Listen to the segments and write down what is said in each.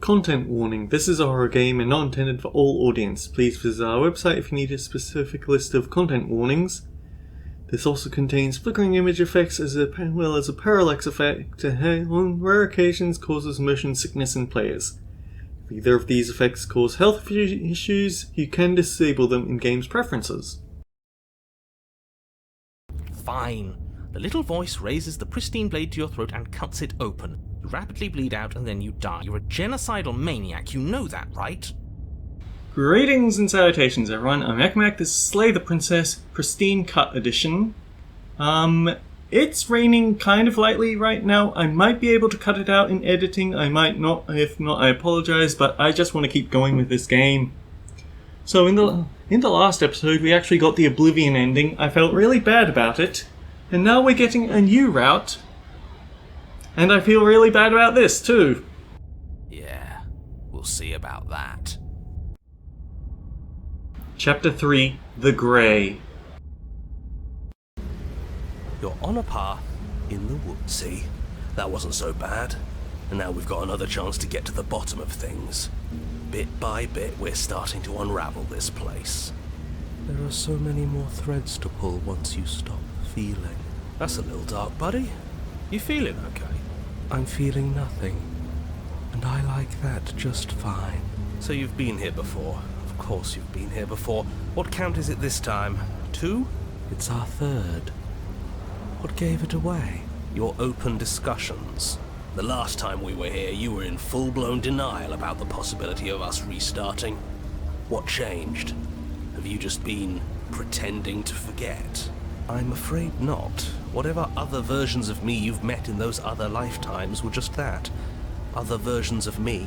Content warning. This is a horror game and not intended for all audience. Please visit our website if you need a specific list of content warnings. This also contains flickering image effects as well as a parallax effect that on rare occasions causes motion sickness in players. If either of these effects cause health issues, you can disable them in game's preferences. Fine. The little voice raises the pristine blade to your throat and cuts it open. You rapidly bleed out and then you die. You're a genocidal maniac, you know that, right? Greetings and salutations everyone, I'm Ekmak, this is Slay the Princess, Pristine Cut Edition. It's raining kind of lightly right now. I might be able to cut it out in editing, I might not. If not, I apologize, but I just want to keep going with this game. So in the last episode, we actually got the Oblivion ending. I felt really bad about it. And now we're getting a new route. And I feel really bad about this, too. Yeah, we'll see about that. Chapter 3, The Grey. You're on a path in the woods. See, that wasn't so bad. And now we've got another chance to get to the bottom of things. Bit by bit, we're starting to unravel this place. There are so many more threads to pull once you stop feeling. That's a little dark, buddy. You feeling okay? I'm feeling nothing. And I like that just fine. So you've been here before. Of course you've been here before. What count is it this time? 2? It's our 3rd. What gave it away? Your open discussions. The last time we were here, you were in full-blown denial about the possibility of us restarting. What changed? Have you just been pretending to forget? I'm afraid not. Whatever other versions of me you've met in those other lifetimes were just that. Other versions of me.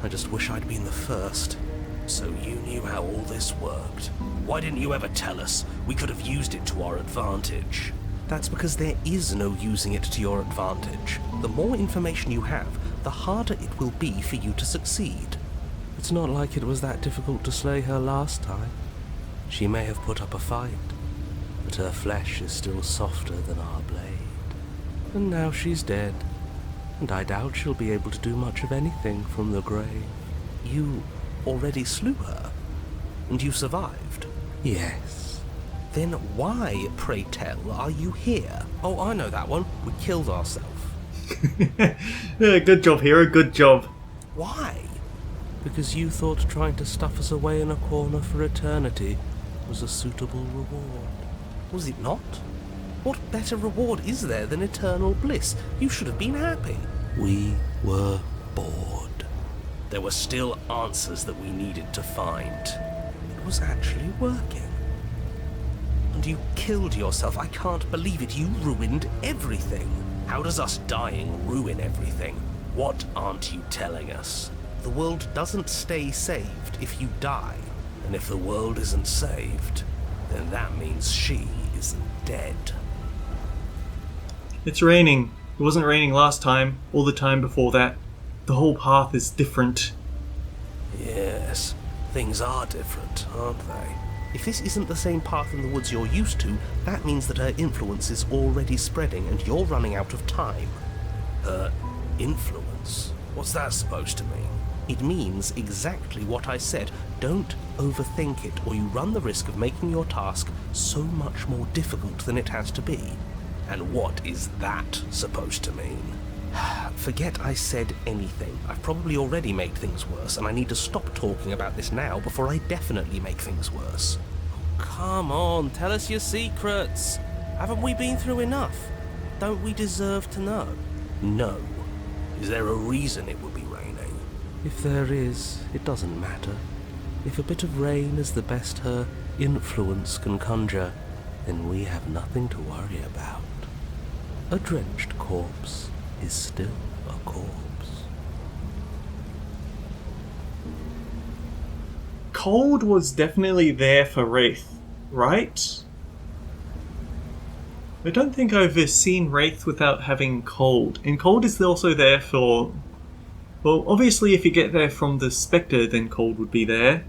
I just wish I'd been the first. So you knew how all this worked. Why didn't you ever tell us? We could have used it to our advantage. That's because there is no using it to your advantage. The more information you have, the harder it will be for you to succeed. It's not like it was that difficult to slay her last time. She may have put up a fight, but her flesh is still softer than our blade. And now she's dead, and I doubt she'll be able to do much of anything from the grave. You already slew her, and you survived? Yes. Then why, pray tell, are you here? Oh, I know that one. We killed ourselves. Yeah, good job, hero, good job. Why? Because you thought trying to stuff us away in a corner for eternity was a suitable reward. Was it not? What better reward is there than eternal bliss? You should have been happy. We were bored. There were still answers that we needed to find. It was actually working. And you killed yourself. I can't believe it. You ruined everything. How does us dying ruin everything? What aren't you telling us? The world doesn't stay saved if you die. And if the world isn't saved, then that means she isn't dead. It's raining. It wasn't raining last time, or the time before that. The whole path is different. Yes, things are different, aren't they? If this isn't the same path in the woods you're used to, that means that her influence is already spreading and you're running out of time. Her influence? What's that supposed to mean? It means exactly what I said. Don't overthink it, or you run the risk of making your task so much more difficult than it has to be. And what is that supposed to mean? Forget I said anything. I've probably already made things worse, and I need to stop talking about this now before I definitely make things worse. Oh, come on, tell us your secrets. Haven't we been through enough? Don't we deserve to know? No. Is there a reason it will be raining? If there is, it doesn't matter. If a bit of rain is the best her influence can conjure, then we have nothing to worry about. A drenched corpse is still a corpse. Cold was definitely there for Wraith, right? I don't think I've ever seen Wraith without having Cold. And Cold is also there for... Well, obviously if you get there from the Spectre, then Cold would be there.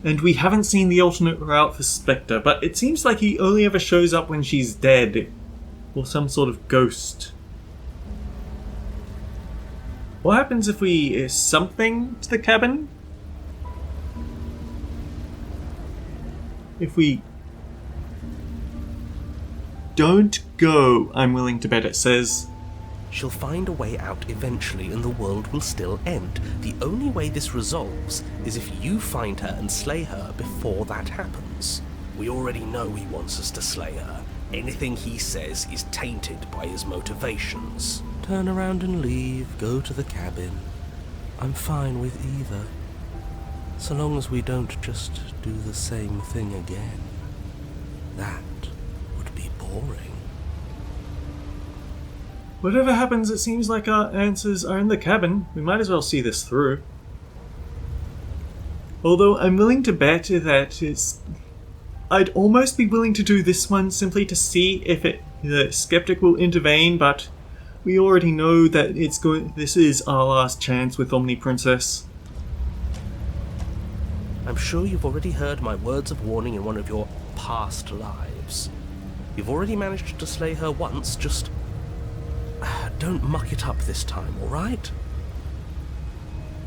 And we haven't seen the alternate route for Spectre, but it seems like he only ever shows up when she's dead. Or some sort of ghost. What happens if we something to the cabin? If we don't go, I'm willing to bet it says. She'll find a way out eventually and the world will still end. The only way this resolves is if you find her and slay her before that happens. We already know he wants us to slay her. Anything he says is tainted by his motivations. Turn around and leave, go to the cabin. I'm fine with either. So long as we don't just do the same thing again. That would be boring. Whatever happens, it seems like our answers are in the cabin. We might as well see this through. Although I'm willing to bet that I'd almost be willing to do this one simply to see if the skeptic will intervene, but we already know that this is our last chance with Omni Princess. I'm sure you've already heard my words of warning in one of your past lives. You've already managed to slay her once, just don't muck it up this time, alright?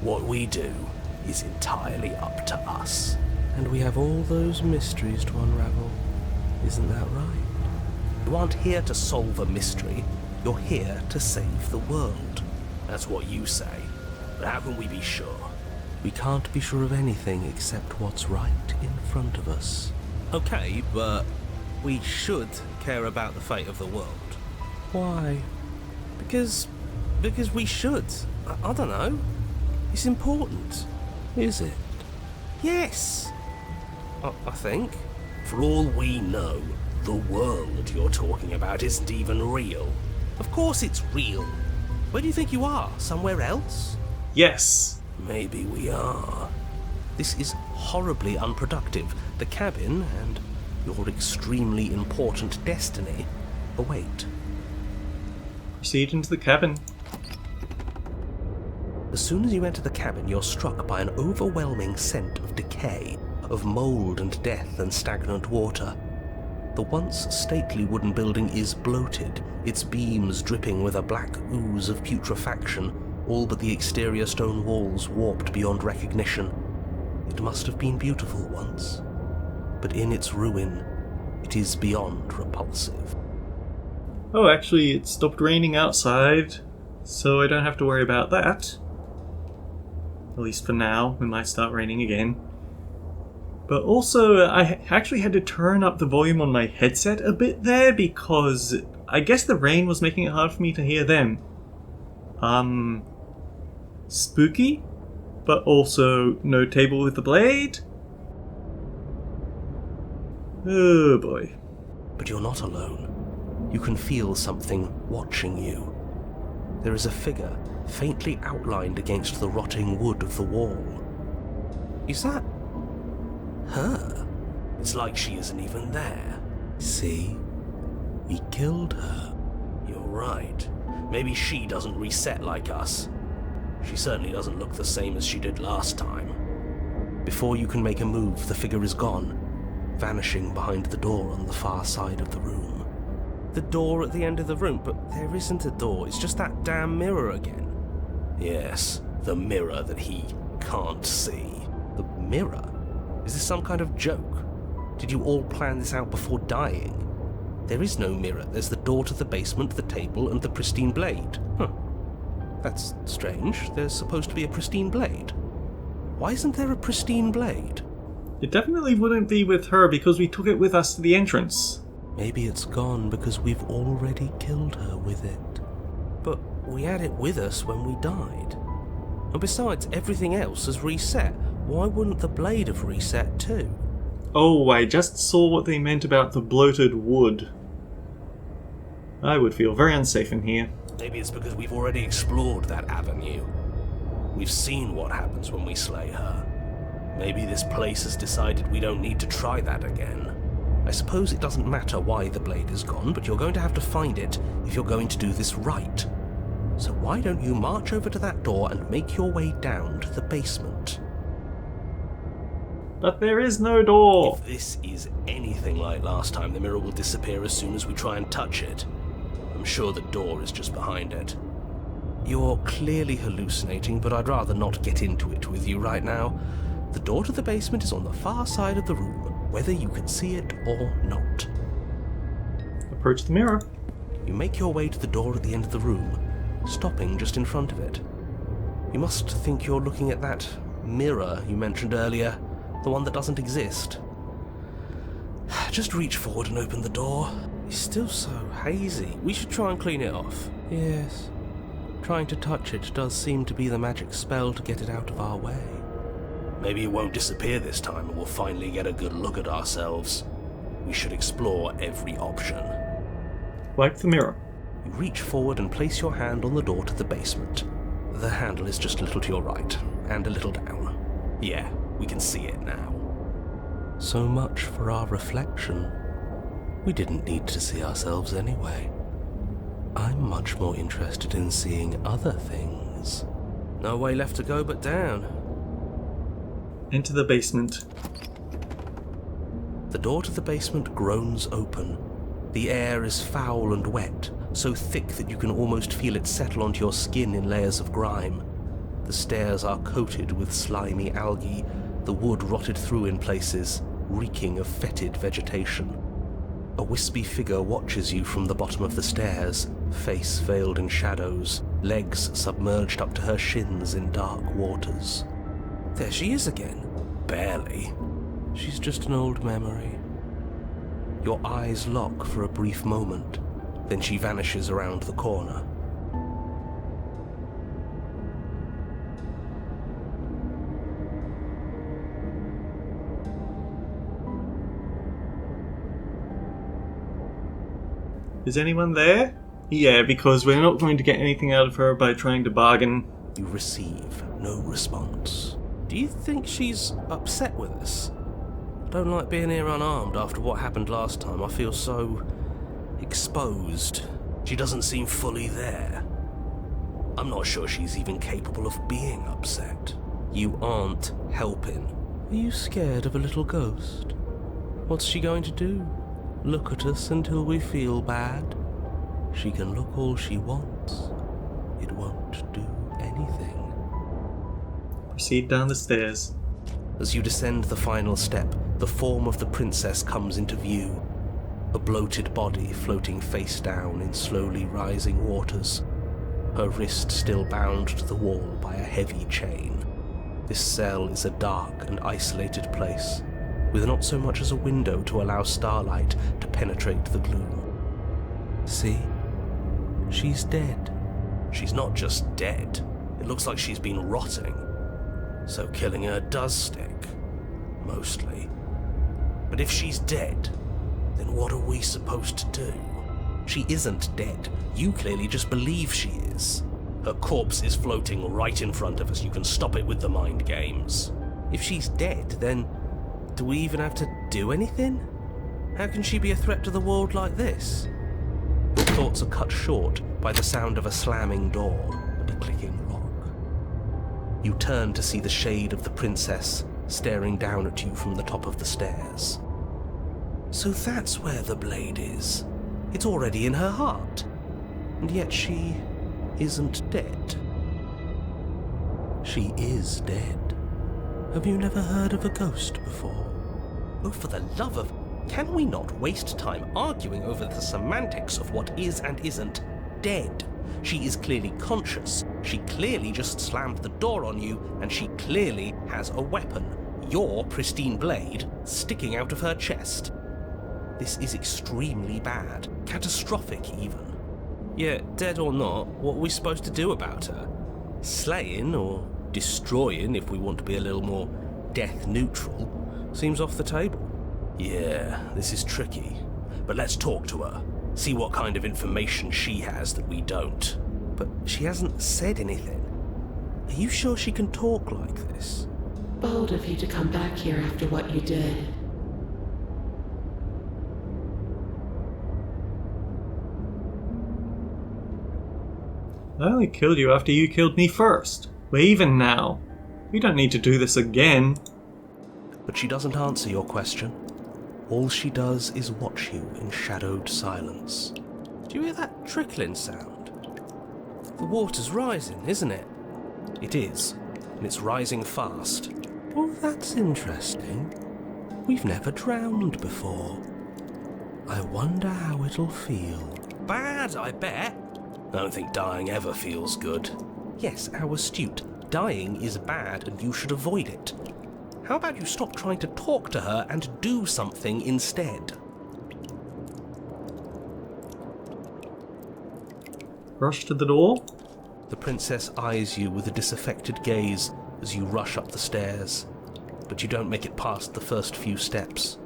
What we do is entirely up to us. And we have all those mysteries to unravel. Isn't that right? You aren't here to solve a mystery. You're here to save the world. That's what you say. But how can we be sure? We can't be sure of anything except what's right in front of us. Okay, but we should care about the fate of the world. Why? Because we should. I don't know. It's important. Is it? Yes. I think. For all we know, the world you're talking about isn't even real. Of course it's real. Where do you think you are? Somewhere else? Yes. Maybe we are. This is horribly unproductive. The cabin and your extremely important destiny await. Proceed into the cabin. As soon as you enter the cabin, you're struck by an overwhelming scent of decay, of mould and death and stagnant water. The once stately wooden building is bloated, its beams dripping with a black ooze of putrefaction, all but the exterior stone walls warped beyond recognition. It must have been beautiful once, but in its ruin, it is beyond repulsive. Oh, actually, it stopped raining outside, so I don't have to worry about that. At least for now. It might start raining again. But also, I actually had to turn up the volume on my headset a bit there because I guess the rain was making it hard for me to hear them. Spooky, but also no table with the blade. Oh boy. But you're not alone. You can feel something watching you. There is a figure faintly outlined against the rotting wood of the wall. Is that her? It's like she isn't even there. See? We killed her. You're right. Maybe she doesn't reset like us. She certainly doesn't look the same as she did last time. Before you can make a move, the figure is gone, vanishing behind the door on the far side of the room. The door at the end of the room, but there isn't a door, it's just that damn mirror again. Yes, the mirror that he can't see. The mirror? Is this some kind of joke? Did you all plan this out before dying? There is no mirror. There's the door to the basement, the table, and the pristine blade. That's strange. There's supposed to be a pristine blade. Why isn't there a pristine blade? It definitely wouldn't be with her because we took it with us to the entrance. Maybe it's gone because we've already killed her with it. But we had it with us when we died. And besides, everything else has reset. Why wouldn't the blade have reset too? Oh, I just saw what they meant about the bloated wood. I would feel very unsafe in here. Maybe it's because we've already explored that avenue. We've seen what happens when we slay her. Maybe this place has decided we don't need to try that again. I suppose it doesn't matter why the blade is gone, but you're going to have to find it if you're going to do this right. So why don't you march over to that door and make your way down to the basement? But there is no door! If this is anything like last time, the mirror will disappear as soon as we try and touch it. I'm sure the door is just behind it. You're clearly hallucinating, but I'd rather not get into it with you right now. The door to the basement is on the far side of the room, whether you can see it or not. Approach the mirror. You make your way to the door at the end of the room, stopping just in front of it. You must think you're looking at that mirror you mentioned earlier, the one that doesn't exist. Just reach forward and open the door. It's still so hazy. We should try and clean it off. Yes. Trying to touch it does seem to be the magic spell to get it out of our way. Maybe it won't disappear this time and we'll finally get a good look at ourselves. We should explore every option. Wipe the mirror. You reach forward and place your hand on the door to the basement. The handle is just a little to your right, and a little down. Yeah, we can see it now. So much for our reflection. We didn't need to see ourselves anyway. I'm much more interested in seeing other things. No way left to go but down. Enter the basement. The door to the basement groans open. The air is foul and wet, so thick that you can almost feel it settle onto your skin in layers of grime. The stairs are coated with slimy algae, the wood rotted through in places, reeking of fetid vegetation. A wispy figure watches you from the bottom of the stairs, face veiled in shadows, legs submerged up to her shins in dark waters. There she is again. Barely. She's just an old memory. Your eyes lock for a brief moment, then she vanishes around the corner. Is anyone there? Yeah, because we're not going to get anything out of her by trying to bargain. You receive no response. Do you think she's upset with us? I don't like being here unarmed after what happened last time. I feel so exposed. She doesn't seem fully there. I'm not sure she's even capable of being upset. You aren't helping. Are you scared of a little ghost? What's she going to do? Look at us until we feel bad? She can look all she wants. It won't do anything. Proceed down the stairs. As you descend the final step, the form of the princess comes into view. A bloated body floating face down in slowly rising waters. Her wrist still bound to the wall by a heavy chain. This cell is a dark and isolated place, with not so much as a window to allow starlight to penetrate the gloom. See? She's dead. She's not just dead. It looks like she's been rotting. So killing her does stick. Mostly. But if she's dead, then what are we supposed to do? She isn't dead. You clearly just believe she is. Her corpse is floating right in front of us. You can stop it with the mind games. If she's dead, then do we even have to do anything? How can she be a threat to the world like this? Your thoughts are cut short by the sound of a slamming door and a clicking lock. You turn to see the shade of the princess staring down at you from the top of the stairs. So that's where the blade is. It's already in her heart. And yet she isn't dead. She is dead. Have you never heard of a ghost before? Oh, for the love of... Can we not waste time arguing over the semantics of what is and isn't dead? She is clearly conscious. She clearly just slammed the door on you, and she clearly has a weapon. Your pristine blade sticking out of her chest. This is extremely bad. Catastrophic, even. Yeah, dead or not, what are we supposed to do about her? Slaying, or destroying, if we want to be a little more death neutral, seems off the table. Yeah, this is tricky. But let's talk to her. See what kind of information she has that we don't. But she hasn't said anything. Are you sure she can talk like this? Bold of you to come back here after what you did. I only killed you after you killed me first. We're even now. We don't need to do this again. But she doesn't answer your question. All she does is watch you in shadowed silence. Do you hear that trickling sound? The water's rising, isn't it? It is, and it's rising fast. Oh, that's interesting. We've never drowned before. I wonder how it'll feel. Bad, I bet. I don't think dying ever feels good. Yes, how astute. Dying is bad and you should avoid it. How about you stop trying to talk to her and do something instead? Rush to the door. The princess eyes you with a disaffected gaze as you rush up the stairs, but you don't make it past the first few steps.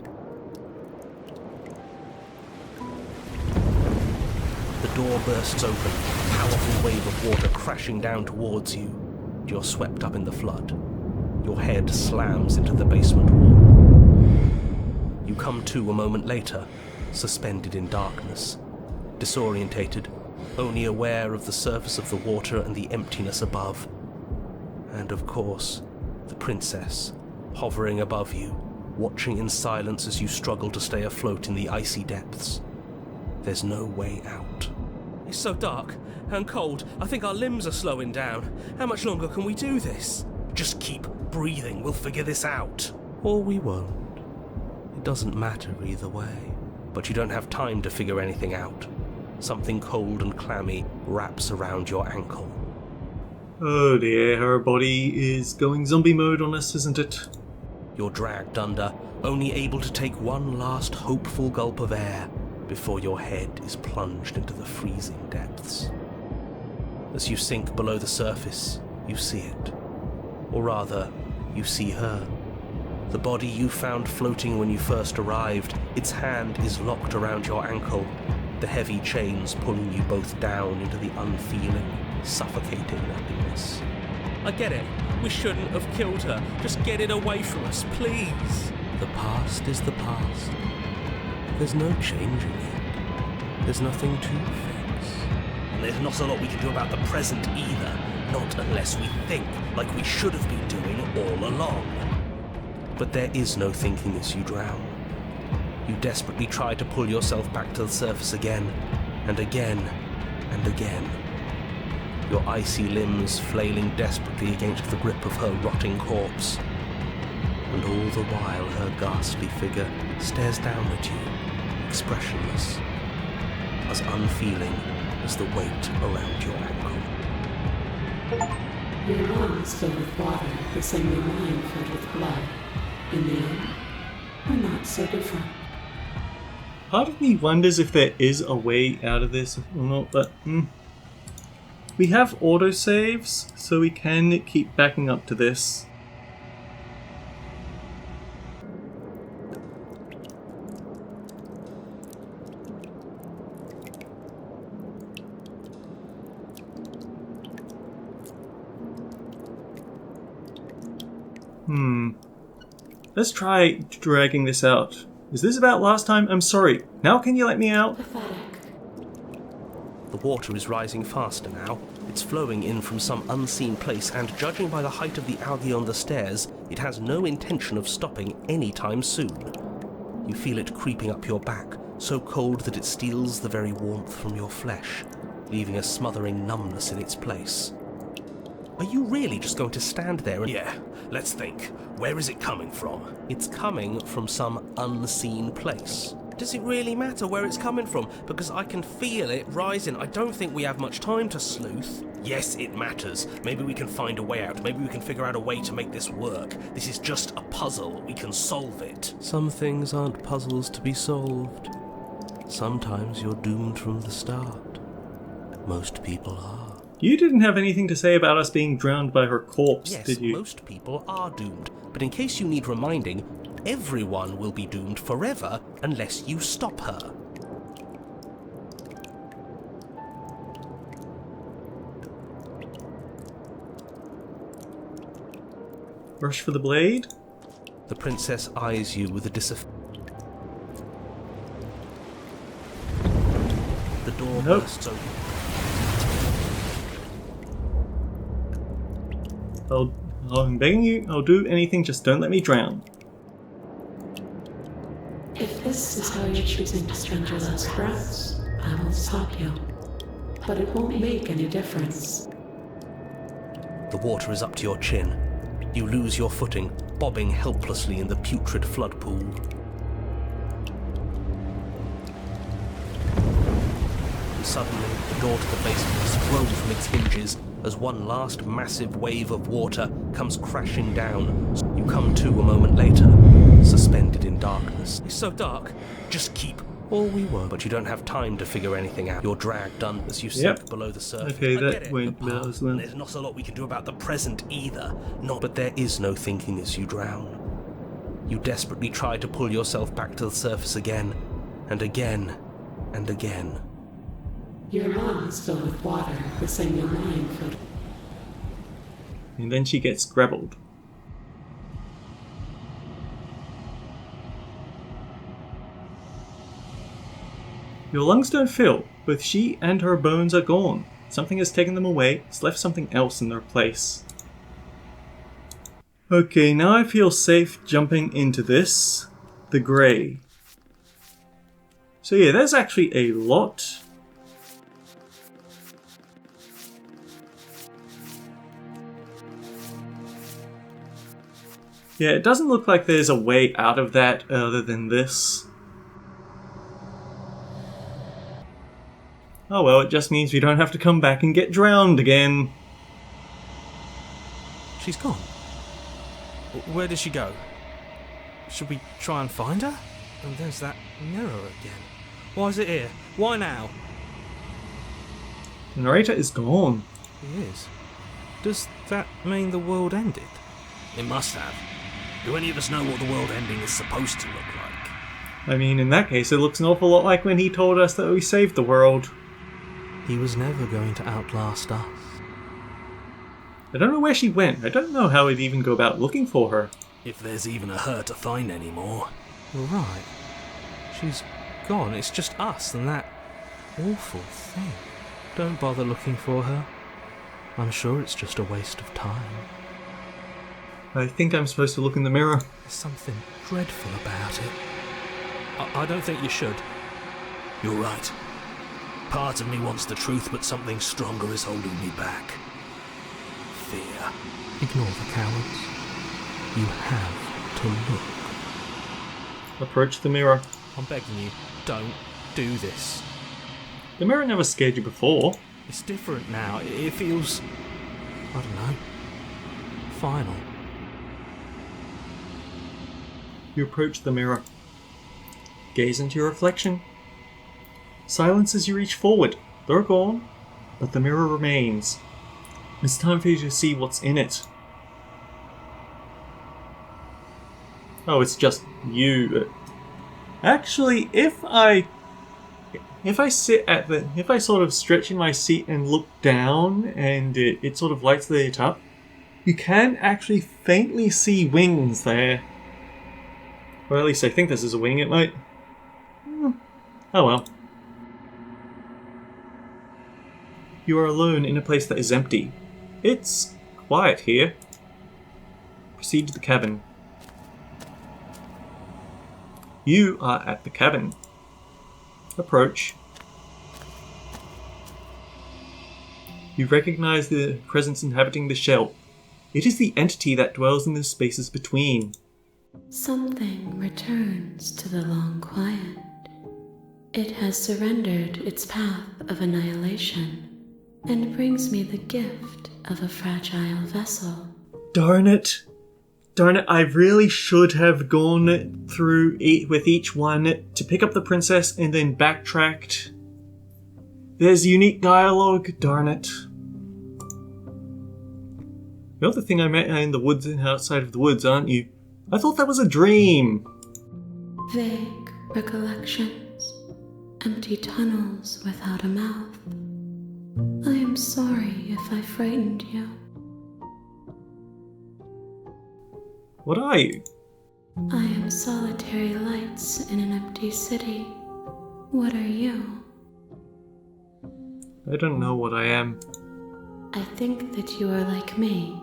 The door bursts open, a powerful wave of water crashing down towards you. You're swept up in the flood. Your head slams into the basement wall. You come to a moment later, suspended in darkness, disorientated, only aware of the surface of the water and the emptiness above. And of course, the princess, hovering above you, watching in silence as you struggle to stay afloat in the icy depths. There's no way out. It's so dark and cold, I think our limbs are slowing down. How much longer can we do this? Just keep breathing, we'll figure this out. Or we won't. It doesn't matter either way. But you don't have time to figure anything out. Something cold and clammy wraps around your ankle. Oh dear, her body is going zombie mode on us, isn't it? You're dragged under, only able to take one last hopeful gulp of air before your head is plunged into the freezing depths. As you sink below the surface, you see it. Or rather, you see her. The body you found floating when you first arrived, its hand is locked around your ankle, the heavy chains pulling you both down into the unfeeling, suffocating nothingness. I get it. We shouldn't have killed her. Just get it away from us, please. The past is the past. There's no changing it. There's nothing to fix. And there's not a lot we can do about the present either. Not unless we think like we should have been doing all along. But there is no thinking as you drown. You desperately try to pull yourself back to the surface again, and again, and again. Your icy limbs flailing desperately against the grip of her rotting corpse. And all the while her ghastly figure stares down at you, expressionless, as unfeeling as the weight around your ankle. Your lungs filled with water, the same way mine filled with blood. In the end, we're not so different. Part of me wonders if there is a way out of this or not, but we have autosaves, so we can keep backing up to this. Let's try dragging this out. Is this about last time? I'm sorry. Now can you let me out? Pathetic. The water is rising faster now. It's flowing in from some unseen place, and judging by the height of the algae on the stairs, it has no intention of stopping anytime soon. You feel it creeping up your back, so cold that it steals the very warmth from your flesh, leaving a smothering numbness in its place. Are you really just going to stand there and... Yeah, let's think. Where is it coming from? It's coming from some unseen place. Does it really matter where it's coming from? Because I can feel it rising. I don't think we have much time to sleuth. Yes, it matters. Maybe we can find a way out. Maybe we can figure out a way to make this work. This is just a puzzle. We can solve it. Some things aren't puzzles to be solved. Sometimes you're doomed from the start. Most people are. You didn't have anything to say about us being drowned by her corpse, Yes, did you? most people are doomed. But in case you need reminding, everyone will be doomed forever unless you stop her. Rush for the blade? The princess eyes you with a The door Nope. bursts open. I'm begging you, I'll do anything, just don't let me drown. If this is how you're choosing to spend your last breaths, I will stop you. but it won't make any difference. The water is up to your chin. You lose your footing, bobbing helplessly in the putrid flood pool. And suddenly, the door to the basement is thrown from its hinges as one last massive wave of water comes crashing down. You come to a moment later, suspended in darkness. It's so dark. Just keep. Or we won't. But you don't have time to figure anything out. You're dragged on as you sink below the surface. Okay, I get that it, went the well past, as well. and there's not a lot we can do about the present either. But there is no thinking as you drown. You desperately try to pull yourself back to the surface again, and again, and again. Your lungs fill with water, the same your mind filled. And then she gets grappled. Your lungs don't fill. Both she and her bones are gone. Something has taken them away. It's left something else in their place. Okay, now I feel safe jumping into this. The grey. So yeah, there's actually a lot. Yeah, it doesn't look like there's a way out of that other than this. Oh well, it just means we don't have to come back and get drowned again. She's gone. Where did she go? Should we try and find her? And there's that mirror again. Why is it here? Why now? The narrator is gone. He is. Does that mean the world ended? It must have. Do any of us know what the world ending is supposed to look like? I mean, in that case, it looks an awful lot like when he told us that we saved the world. He was never going to outlast us. I don't know where she went. I don't know how we'd even go about looking for her. If there's even a her to find anymore. You're right. She's gone. It's just us and that awful thing. Don't bother looking for her. I'm sure it's just a waste of time. I think I'm supposed to look in the mirror. There's something dreadful about it. I don't think you should. You're right. Part of me wants the truth, but something stronger is holding me back. Fear. Ignore the cowards. You have to look. Approach the mirror. I'm begging you, don't do this. The mirror never scared you before. It's different now. It feels... I don't know. Final. You approach the mirror. Gaze into your reflection. Silence as you reach forward. They're gone, but the mirror remains. It's time for you to see what's in it. Oh, it's just you. Actually, if I sit at the... If I sort of stretch in my seat and look down and it sort of lights it up, you can actually faintly see wings there. Or at least I think this is a wing, it might... Oh well. You are alone in a place that is empty. It's quiet here. Proceed to the cabin. You are at the cabin. Approach. You recognize the presence inhabiting the shell. It is the entity that dwells in the spaces between. Something returns to the long quiet. It has surrendered its path of annihilation and brings me the gift of a fragile vessel. Darn it. Darn it, I really should have gone through with each one to pick up the princess and then backtracked. There's unique dialogue, darn it. You're the thing I met in the woods and outside of the woods, aren't you? I thought that was a dream. Vague recollections, empty tunnels without a mouth. I am sorry if I frightened you. What are you? I am solitary lights in an empty city. What are you? I don't know what I am. I think that you are like me.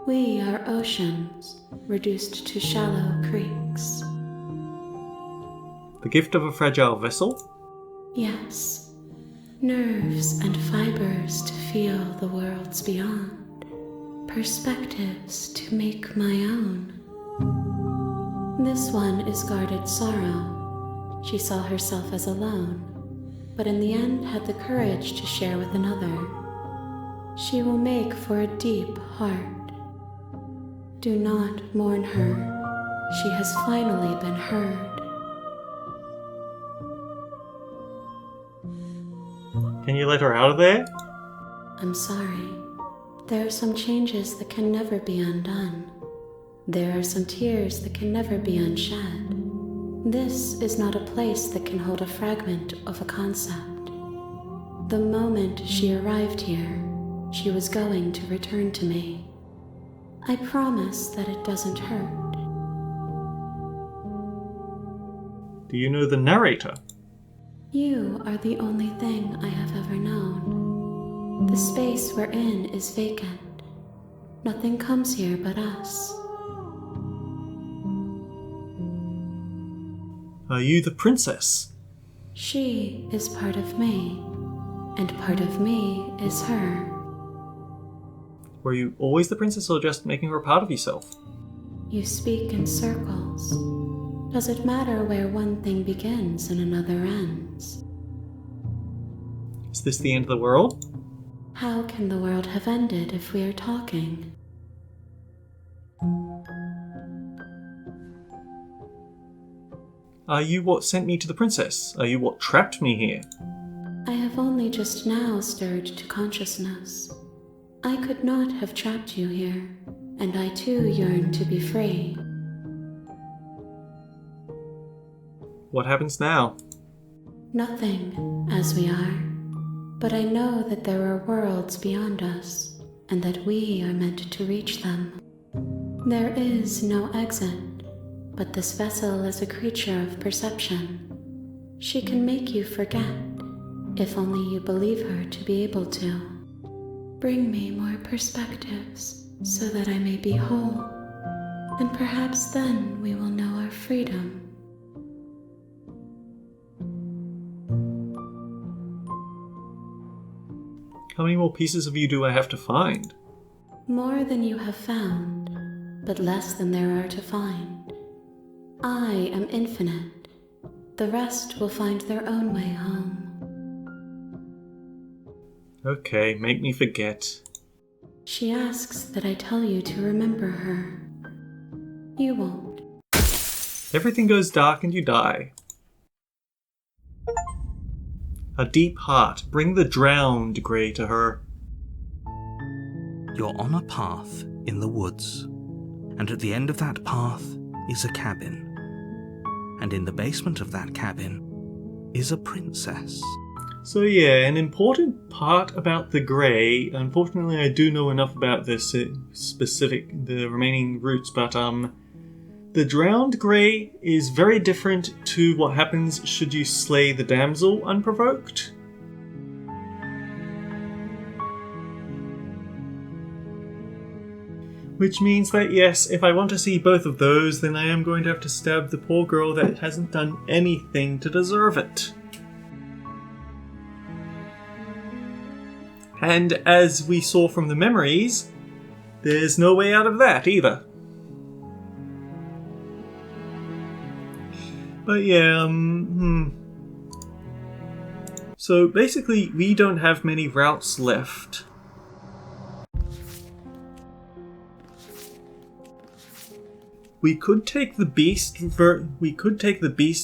We are oceans, reduced to shallow creeks. The gift of a fragile vessel? Yes, nerves and fibers to feel the worlds beyond, perspectives to make my own. This one is guarded sorrow. She saw herself as alone, but in the end had the courage to share with another. She will make for a deep heart. Do not mourn her. She has finally been heard. Can you let her out of there? I'm sorry. There are some changes that can never be undone. There are some tears that can never be unshed. This is not a place that can hold a fragment of a concept. The moment she arrived here, she was going to return to me. I promise that it doesn't hurt. Do you know the narrator? You are the only thing I have ever known. The space we're in is vacant. Nothing comes here but us. Are you the princess? She is part of me, and part of me is her. Were you always the princess or just making her a part of yourself? You speak in circles. Does it matter where one thing begins and another ends? Is this the end of the world? How can the world have ended if we are talking? Are you what sent me to the princess? Are you what trapped me here? I have only just now stirred to consciousness. I could not have trapped you here, and I too yearn to be free. What happens now? Nothing, as we are. But I know that there are worlds beyond us, and that we are meant to reach them. There is no exit, but this vessel is a creature of perception. She can make you forget, if only you believe her to be able to. Bring me more perspectives, so that I may be whole, and perhaps then we will know our freedom. How many more pieces of you do I have to find? More than you have found, but less than there are to find. I am infinite. The rest will find their own way home. Okay, make me forget. She asks that I tell you to remember her. You won't. Everything goes dark and you die. A deep heart. Bring the drowned grey to her. You're on a path in the woods, and at the end of that path is a cabin. And in the basement of that cabin is a princess. So yeah, an important part about the grey, unfortunately I do know enough about this the remaining routes, but the drowned grey is very different to what happens should you slay the damsel unprovoked. Which means that yes, if I want to see both of those, then I am going to have to stab the poor girl that hasn't done anything to deserve it. And as we saw from the memories, there's no way out of that either. But yeah, So basically, we don't have many routes left. We could take the beast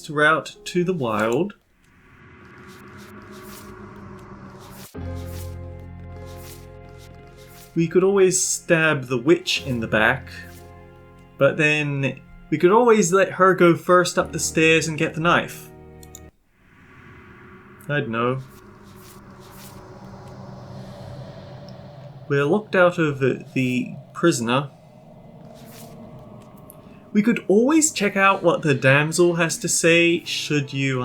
route to the wild. We could always stab the witch in the back, but then we could always let her go first up the stairs and get the knife. I'd know. We're locked out of the prisoner. We could always check out what the damsel has to say should you,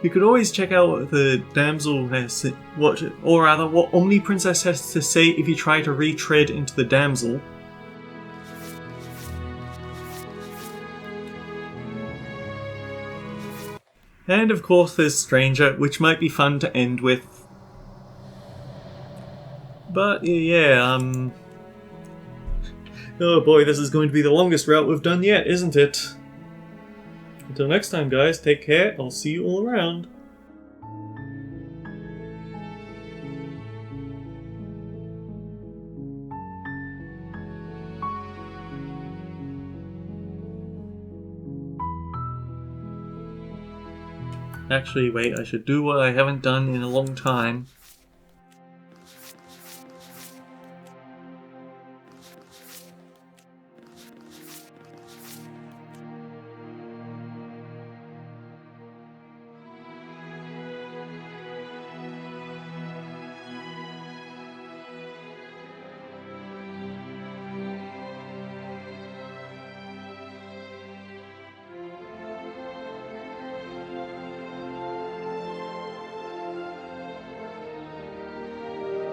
We could always check out what the damsel has, what Omni Princess has to say if you try to retread into the damsel. And of course there's Stranger, which might be fun to end with. But yeah, oh boy, this is going to be the longest route we've done yet, isn't it? Until next time, guys, take care. I'll see you all around. Actually, wait, I should do what I haven't done in a long time.